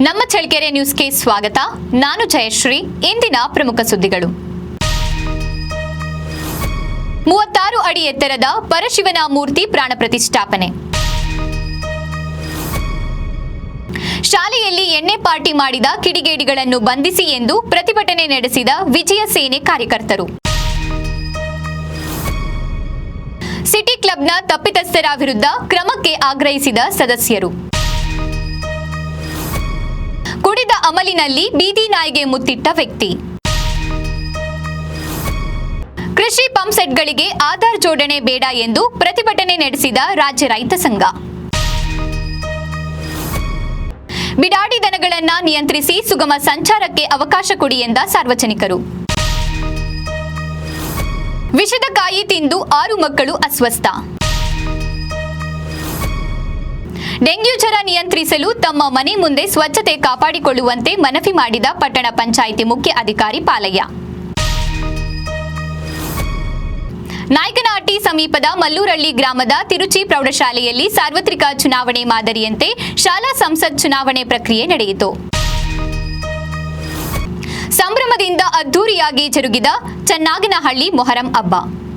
ನಮ್ಮ ಚಳ್ಳಕೆರೆ ನ್ಯೂಸ್ಗೆ ಸ್ವಾಗತ. ನಾನು ಜಯಶ್ರೀ. ಇಂದಿನ ಪ್ರಮುಖ ಸುದ್ದಿಗಳು. 36 ಅಡಿ ಎತ್ತರದ ಪರಶಿವನ ಮೂರ್ತಿ ಪ್ರಾಣ ಪ್ರತಿಷ್ಠಾಪನೆ. ಶಾಲೆಯಲ್ಲಿ ಎಣ್ಣೆ ಪಾರ್ಟಿ ಮಾಡಿದ ಕಿಡಿಗೇಡಿಗಳನ್ನು ಬಂಧಿಸಿ ಎಂದು ಪ್ರತಿಭಟನೆ ನಡೆಸಿದ ವಿಜಯ ಸೇನೆ ಕಾರ್ಯಕರ್ತರು. ಸಿಟಿ ಕ್ಲಬ್ನ ತಪ್ಪಿತಸ್ಥರ ವಿರುದ್ಧ ಕ್ರಮಕ್ಕೆ ಆಗ್ರಹಿಸಿದ ಸದಸ್ಯರು. ಕುಡಿದ ಅಮಲಿನಲ್ಲಿ ಬೀದಿ ನಾಯಿಗೆ ಮುತ್ತಿಟ್ಟ ವ್ಯಕ್ತಿ. ಕೃಷಿ ಪಂಪ್ ಸೆಟ್ಗಳಿಗೆ ಆಧಾರ್ ಜೋಡಣೆ ಬೇಡ ಎಂದು ಪ್ರತಿಭಟನೆ ನಡೆಸಿದ ರಾಜ್ಯ ರೈತ ಸಂಘ. ಬಿಡಾಡಿ ದನಗಳನ್ನು ನಿಯಂತ್ರಿಸಿ ಸುಗಮ ಸಂಚಾರಕ್ಕೆ ಅವಕಾಶ ಕೊಡಿ ಎಂದ ಸಾರ್ವಜನಿಕರು. ವಿಷದ ಕಾಯಿ ತಿಂದು 6 ಮಕ್ಕಳು ಅಸ್ವಸ್ಥ. ಡೆಂಗ್ಯೂ ಜ್ವರ ನಿಯಂತ್ರಿಸಲು ತಮ್ಮ ಮನೆ ಮುಂದೆ ಸ್ವಚ್ಛತೆ ಕಾಪಾಡಿಕೊಳ್ಳುವಂತೆ ಮನವಿ ಮಾಡಿದ ಪಟ್ಟಣ ಪಂಚಾಯಿತಿ ಮುಖ್ಯ ಅಧಿಕಾರಿ ಪಾಲಯ್ಯ. ನಾಯಕನಹಟ್ಟಿ ಸಮೀಪದ ಮಲ್ಲೂರಹಳ್ಳಿ ಗ್ರಾಮದ ತಿರುಚಿ ಪ್ರೌಢಶಾಲೆಯಲ್ಲಿ ಸಾರ್ವತ್ರಿಕ ಚುನಾವಣೆ ಮಾದರಿಯಂತೆ ಶಾಲಾ ಸಂಸತ್ ಚುನಾವಣೆ ಪ್ರಕ್ರಿಯೆ ನಡೆಯಿತು. ಸಂಭ್ರಮದಿಂದ ಅದ್ದೂರಿಯಾಗಿ ಜರುಗಿದ ಚನ್ನಾಗನಹಳ್ಳಿ ಮೊಹರಂ ಹಬ್ಬ.